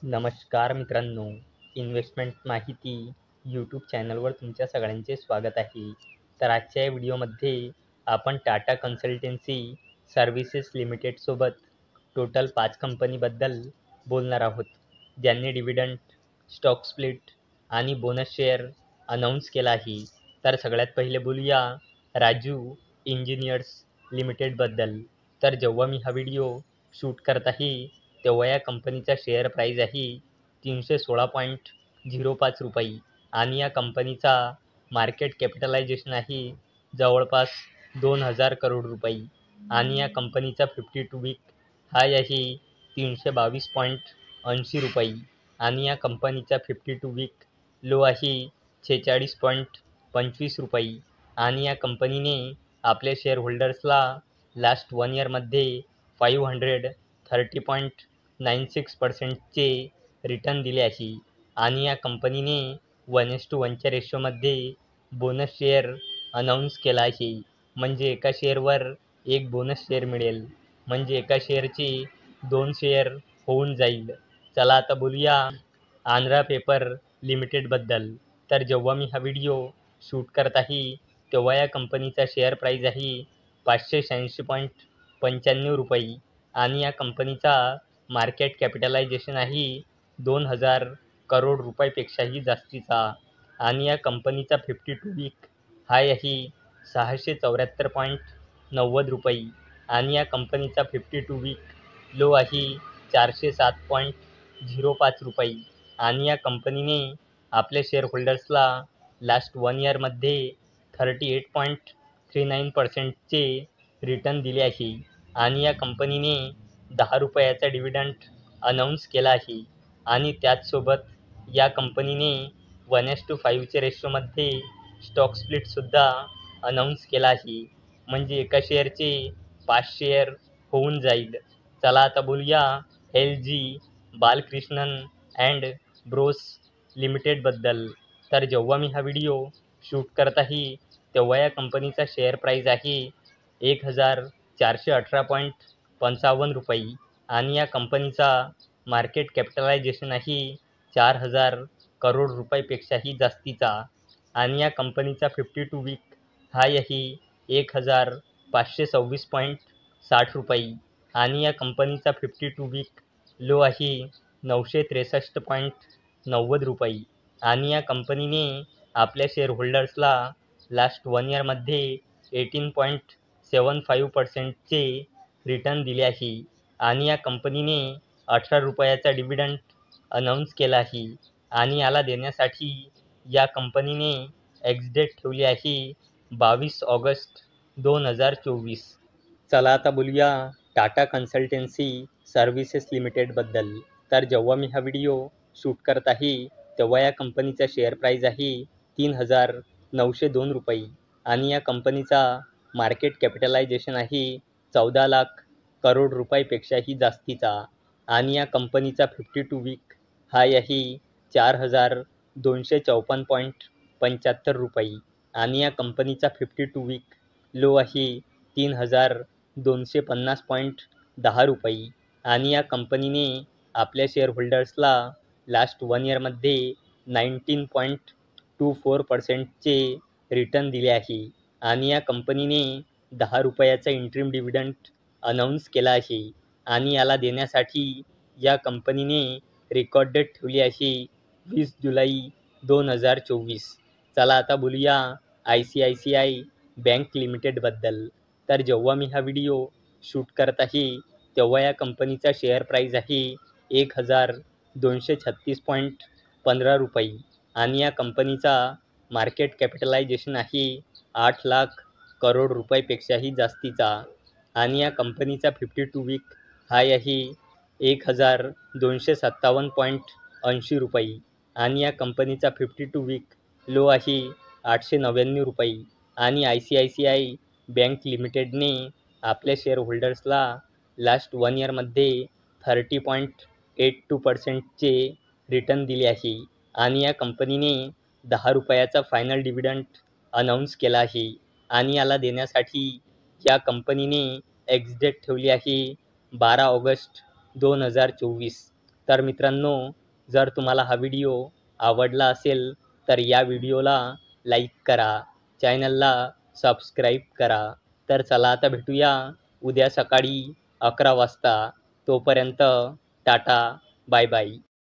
नमस्कार मित्रांनो, इन्व्हेस्टमेंट माहिती यूट्यूब चॅनलवर तुमच्या सगळ्यांचे स्वागत आहे. तर आजच्या या व्हिडिओमध्ये आपण टाटा कन्सल्टन्सी सर्व्हिसेस लिमिटेडसोबत टोटल 5 कंपनीबद्दल बोलणार आहोत, ज्यांनी डिव्हिडंड, स्टॉक स्प्लिट आणि बोनस शेअर अनाऊन्स केला आहे. तर सगळ्यात पहिले बोलूया राजू इंजिनियर्स लिमिटेडबद्दल. तर जेव्हा मी हा व्हिडिओ शूट करत आहे तेव्हा या कंपनीचा शेअर प्राईज आहे 316.05 रुपये आणि या कंपनीचा मार्केट कॅपिटलायझेशन आहे जवळपास 2000 करोड रुपये आणि या कंपनीचा 52 वीक हाय आहे 322.80 रुपये आणि या कंपनीचा 52 वीक लो आहे 46.25 रुपये आणि या कंपनीने आपल्या शेअर होल्डर्सला लास्ट 1 इयरमध्ये 530.96%चे रिटर्न दिले आहे आणि या कंपनीने 1:1च्या रेशोमध्ये बोनस शेअर अनाऊन्स केला आहे. म्हणजे एका शेअरवर एक बोनस शेअर मिळेल, म्हणजे एका शेअरचे 2 शेअर होऊन जाईल. चला आता बोलूया आंध्रा पेपर लिमिटेडबद्दल. तर जेव्हा मी हा व्हिडिओ शूट करत आहे तेव्हा या कंपनीचा शेअर प्राईज आहे 586.95 रुपये आणि या कंपनीचा मार्केट कॅपिटलायझेशन आहे 2000 करोड रुपयापेक्षाही जास्तीचा आणि या कंपनीचा 52 वीक हाय आहे 674.90 रुपये आणि या कंपनीचा 52 वीक लो आहे 407.05 रुपये आणि या कंपनीने आपल्या शेअर होल्डर्सला लास्ट 1 इयरमध्ये 38.39%चे रिटर्न दिले आहे आणि या कंपनीने 10 रुपयाचा डिव्हिडंड अनाऊन्स केला आहे आणि त्याचसोबत या कंपनीने 1:5च्या रेशोमध्ये स्टॉक स्प्लिटसुद्धा अनाऊन्स केला आहे. म्हणजे एका शेअरचे 5 शेअर होऊन जाईल. चला आता बोलूया LG बालकृष्णन अँड ब्रोस लिमिटेडबद्दल. तर जेव्हा मी हा व्हिडिओ शूट करत आहे तेव्हा या कंपनीचा शेअर प्राईज आहे 1418.55 रुपये आणि या कंपनीचा मार्केट कॅपिटलायझेशन आहे 4000 करोड रुपयापेक्षाही जास्तीचा आणि या कंपनीचा 52 वीक हाय आहे 1526.60 रुपये आणि या कंपनीचा 52 वीक लो आहे 963.90 रुपये आणि या कंपनीने आपल्या शेअर होल्डर्सला लास्ट 1 इयरमध्ये 18.75%चे रिटर्न दिले आहे आणि या कंपनीने 18 रुपयाचा डिव्हिडंड अनाऊन्स केला आहे आणि याला देण्यासाठी या कंपनीने एक्स-डेट ठेवली आहे 22 ऑगस्ट 2024. चला आता बोलूया टाटा कन्सल्टन्सी सर्व्हिसेस लिमिटेडबद्दल. तर जेव्हा मी हा व्हिडिओ शूट करत आहे तेव्हा या कंपनीचा शेअर प्राईज आहे 3902 रुपये आणि या कंपनीचा मार्केट कॅपिटलायझेशन आहे 14 लाख करोड रुपयापेक्षाही जास्तीचा आणि या कंपनीचा 52 वीक हाय आहे 4254.75 रुपये आणि या कंपनीचा 52 वीक लो आहे 3250.10 रुपये आणि या कंपनीने आपल्या शेअर होल्डर्सला लास्ट 1 इयरमध्ये 19.24%चे रिटर्न दिले आहे आणि या कंपनीने 10 रुपयाचा इंटरिम डिव्हिडंड अनाऊन्स केला आहे आणि याला देण्यासाठी या कंपनीने रेकॉर्ड डेट ठेवली आहे 20 जुलै 2024. चला आता बोलूया ICICI बँक लिमिटेडबद्दल. तर जेव्हा मी हा व्हिडिओ शूट करत आहे तेव्हा या कंपनीचा शेअर प्राईज आहे 1236.15 रुपये आणि या कंपनीचा मार्केट कॅपिटलायझेशन आहे 8 लाख करोड रुपयापेक्षाही जास्तीचा आणि या कंपनीचा 52 वीक हाय आहे 1257.80 रुपये आणि या कंपनीचा 52 वीक लो आहे 899 रुपये आणि ICICI बँक लिमिटेडने आपल्या शेअर होल्डर्सला लास्ट 1 इयरमध्ये 30.82%चे रिटर्न दिले आहे आणि या कंपनीने 10 रुपयाचा फायनल डिव्हिडंड अनाऊन्स केला आहे आणि याला देण्यासाठी या कंपनीने एक्स-डेट ठेवली आहे 12 ऑगस्ट 2024. तर मित्रांनो, जर तुम्हाला हा व्हिडिओ आवडला असेल तर या व्हिडिओला लाईक करा, चॅनलला सबस्क्राईब करा. तर चला आता भेटूया उद्या सकाळी 11 वाजता. तोपर्यंत टाटा, बाय बाय.